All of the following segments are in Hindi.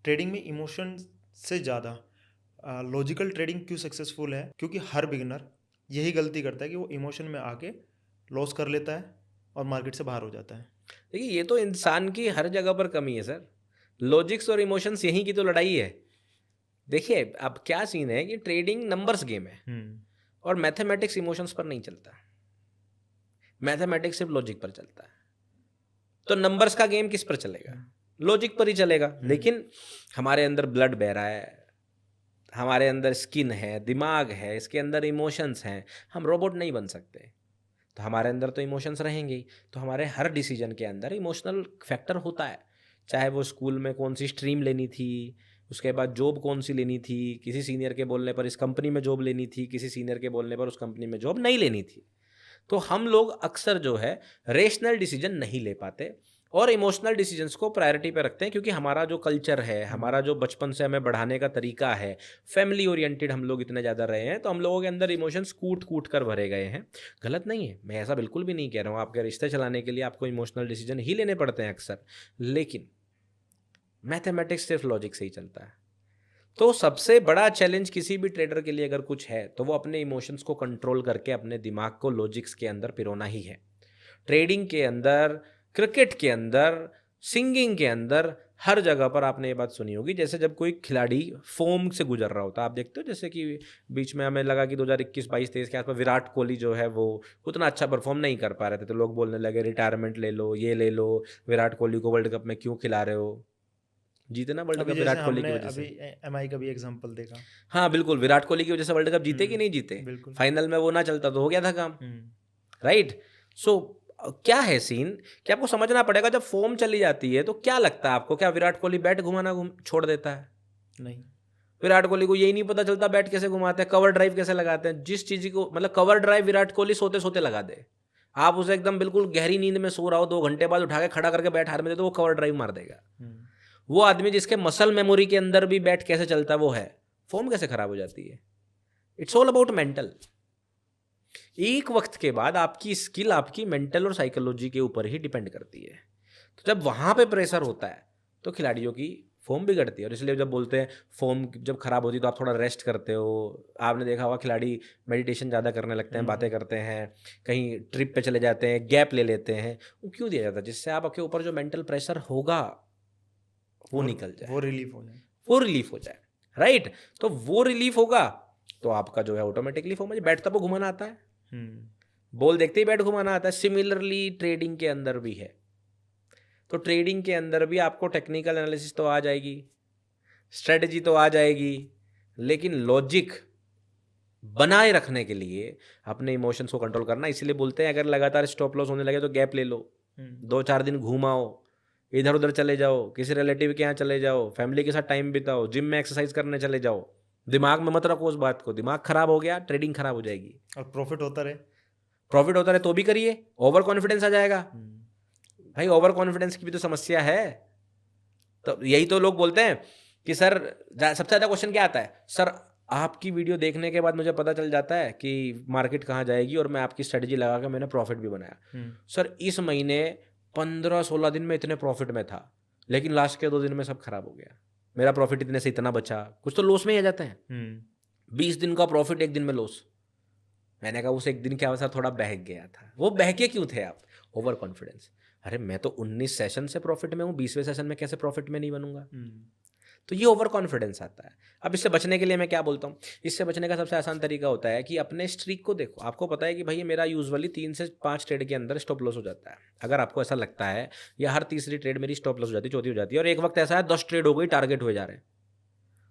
ट्रेडिंग में इमोशन से ज़्यादा लॉजिकल ट्रेडिंग क्यों सक्सेसफुल है? क्योंकि हर बिगिनर यही गलती करता है कि वो इमोशन में आके लॉस कर लेता है और मार्केट से बाहर हो जाता है। देखिए, ये तो इंसान की हर जगह पर कमी है सर। लॉजिक्स और इमोशंस यहीं की तो लड़ाई है। देखिए, अब क्या सीन है कि ट्रेडिंग नंबर्स गेम है और मैथमेटिक्स इमोशंस पर नहीं चलता। मैथमेटिक्स सिर्फ लॉजिक पर चलता है। तो नंबर्स का गेम किस पर चलेगा? लॉजिक पर ही चलेगा। लेकिन हमारे अंदर ब्लड बह रहा है, हमारे अंदर स्किन है, दिमाग है, इसके अंदर इमोशंस हैं। हम रोबोट नहीं बन सकते। तो हमारे अंदर तो इमोशंस रहेंगे ही। तो हमारे हर डिसीजन के अंदर इमोशनल फैक्टर होता है। चाहे वो स्कूल में कौन सी स्ट्रीम लेनी थी, उसके बाद जॉब कौन सी लेनी थी, किसी सीनियर के बोलने पर इस कंपनी में जॉब लेनी थी, किसी सीनियर के बोलने पर उस कंपनी में जॉब नहीं लेनी थी। तो हम लोग अक्सर जो है रेशनल डिसीजन नहीं ले पाते और इमोशनल डिसीजंस को प्रायोरिटी पे रखते हैं, क्योंकि हमारा जो कल्चर है, हमारा जो बचपन से हमें बढ़ाने का तरीका है, फैमिली ओरिएंटेड हम लोग इतने ज़्यादा रहे हैं, तो हम लोगों के अंदर इमोशंस कूट कूट कर भरे गए हैं। गलत नहीं है, मैं ऐसा बिल्कुल भी नहीं कह रहा हूँ। आपके रिश्ते चलाने के लिए आपको इमोशनल डिसीजन ही लेने पड़ते हैं अक्सर, लेकिन मैथमेटिक्स सिर्फ लॉजिक से ही चलता है। तो सबसे बड़ा चैलेंज किसी भी ट्रेडर के लिए अगर कुछ है तो वो अपने इमोशंस को कंट्रोल करके अपने दिमाग को लॉजिक्स के अंदर पिरोना ही है। ट्रेडिंग के अंदर, क्रिकेट के अंदर, सिंगिंग के अंदर, हर जगह पर आपने ये बात सुनी होगी, जैसे जब कोई खिलाड़ी फॉर्म से गुजर रहा होता है, आप देखते हो जैसे कि बीच में हमें लगा कि 2021, 22, 23 के आसपास विराट कोहली जो है वो उतना अच्छा परफॉर्म नहीं कर पा रहे थे, तो लोग बोलने लगे रिटायरमेंट ले लो, ये ले लो, विराट कोहली को वर्ल्ड कप में क्यों खिला रहे हो? जीते ना वर्ल्ड अभी कप जैसे विराट कोहली की हमने वजह अभी से। एमआई का भी एग्जांपल देखा। हाँ बिल्कुल, विराट कोहली की वजह से वर्ल्ड कप जीते कि नहीं जीते? बिल्कुल। फाइनल में वो ना चलता तो हो गया था काम, हम्म। राइट? सो क्या है सीन कि आपको समझना पड़ेगा, जब फॉर्म चली जाती है तो क्या लगता है आपको, क्या विराट कोहली बैट घुमाना छोड़ देता है? नहीं। विराट कोहली को यही नहीं पता चलता बैट कैसे घुमाते हैं, कवर ड्राइव कैसे लगाते हैं। जिस चीज को मतलब कवर ड्राइव विराट कोहली सोते सोते लगा दे, आप उसे एकदम बिल्कुल गहरी नींद में सो रहा हो, 2 घंटे बाद उठा के खड़ा करके बैट हार में दे तो वो कवर ड्राइव मार देगा। वो आदमी जिसके मसल मेमोरी के अंदर भी बैट कैसे चलता है वो है, फॉर्म कैसे खराब हो जाती है? It's all about mental. एक वक्त के बाद आपकी स्किल आपकी मेंटल और साइकोलॉजी के ऊपर ही डिपेंड करती है। तो जब वहां पे प्रेशर होता है तो खिलाड़ियों की फॉर्म बिगड़ती है, और इसलिए जब बोलते हैं फॉर्म जब खराब होती है तो आप थोड़ा रेस्ट करते हो। आपने देखा होगा खिलाड़ी मेडिटेशन ज़्यादा करने लगते हैं, बातें करते हैं, कहीं ट्रिप पे चले जाते हैं, गैप ले लेते हैं। वो क्यों दिया जाता है? जिससे आपके ऊपर जो मेंटल प्रेशर होगा वो निकल जाए, वो रिलीफ हो जाए, वो रिलीफ हो जाए, राइट? तो वो रिलीफ होगा तो आपका जो है ऑटोमेटिकली फॉर्म हो जाए। बैट तब वो घुमाना आता है, बॉल देखते ही बैट घुमाना आता है। सिमिलरली ट्रेडिंग के अंदर भी है। तो ट्रेडिंग के अंदर भी आपको टेक्निकल एनालिसिस तो आ जाएगी, स्ट्रेटजी तो आ जाएगी, लेकिन लॉजिक बनाए रखने के लिए अपने इमोशंस को कंट्रोल करना। इसलिए बोलते हैं अगर लगातार स्टॉप लॉस होने लगे तो गैप ले लो, 2-4 दिन घूमाओ, इधर उधर चले जाओ, किसी रिलेटिव के यहाँ चले जाओ, फैमिली के साथ टाइम बिताओ, जिम में एक्सरसाइज करने चले जाओ। दिमाग में मत रखो उस बात को, दिमाग खराब हो गया ट्रेडिंग खराब हो जाएगी। और प्रॉफिट होता रहे, प्रॉफिट होता रहे तो भी करिए, ओवर कॉन्फिडेंस आ जाएगा। भाई ओवर कॉन्फिडेंस की भी तो समस्या है। तो यही तो लोग बोलते हैं कि सर सबसे ज़्यादा क्वेश्चन क्या आता है, सर आपकी वीडियो देखने के बाद मुझे पता चल जाता है कि मार्केट कहाँ जाएगी और मैं आपकी स्ट्रेटजी लगा के मैंने प्रॉफिट भी बनाया। सर इस महीने 15-16 दिन में इतने प्रॉफिट में था, लेकिन लास्ट के 2 दिन में सब खराब हो गया, मेरा प्रॉफिट इतने से इतना बचा। कुछ तो लॉस में ही आ जाते हैं। 20 दिन का प्रॉफिट 1 दिन में लॉस। मैंने कहा उस 1 दिन क्या सर थोड़ा बहक गया था। वो बहके क्यों थे आप? Over confidence. अरे मैं तो 19 सेशन से प्रॉफिट में हूँ, 20वें सेशन में कैसे प्रॉफिट में नहीं बनूंगा? तो ये ओवर कॉन्फिडेंस आता है। अब इससे बचने के लिए मैं क्या बोलता हूँ, इससे बचने का सबसे आसान तरीका होता है कि अपने स्ट्रीक को देखो। आपको पता है कि भाई मेरा यूजुअली 3 से 5 ट्रेड के अंदर स्टॉप लॉस हो जाता है। अगर आपको ऐसा लगता है या हर तीसरी ट्रेड मेरी स्टॉप लॉस हो जाती है, चौथी हो जाती है, और एक वक्त ऐसा है 10 ट्रेड हो गई टारगेट हुए जा रहे हैं,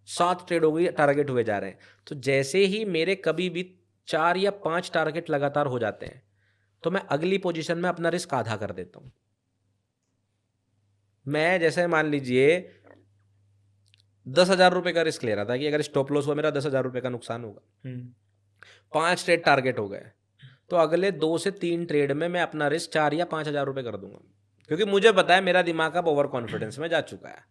7 ट्रेड हो गई टारगेट हुए जा रहे हैं, तो जैसे ही मेरे कभी भी 4 या 5 टारगेट लगातार हो जाते हैं तो मैं अगली पोजीशन में अपना रिस्क आधा कर देता हूं। मैं जैसे मान लीजिए 10,000 रुपए का रिस्क ले रहा था कि अगर स्टॉप लॉस हुआ मेरा 10,000 रुपए का नुकसान होगा। 5 ट्रेड टारगेट हो गए तो अगले 2 से 3 ट्रेड में मैं अपना रिस्क 4 या 5,000 रुपए कर दूंगा, क्योंकि मुझे पता है मेरा दिमाग अब ओवर कॉन्फिडेंस में जा चुका है।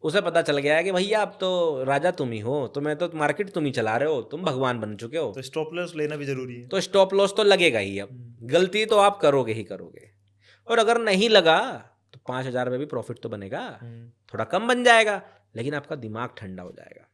उसे पता चल गया है कि भैया अब तो राजा तुम ही हो, तुम्हें तो मार्केट तुम ही चला रहे हो, तुम भगवान बन चुके हो, तो स्टॉप लॉस लेना भी जरूरी है। तो स्टॉप लॉस तो लगेगा ही। अब गलती तो आप करोगे ही करोगे, और अगर नहीं लगा तो 5,000 में भी प्रॉफिट तो बनेगा, थोड़ा कम बन जाएगा, लेकिन आपका दिमाग ठंडा हो जाएगा।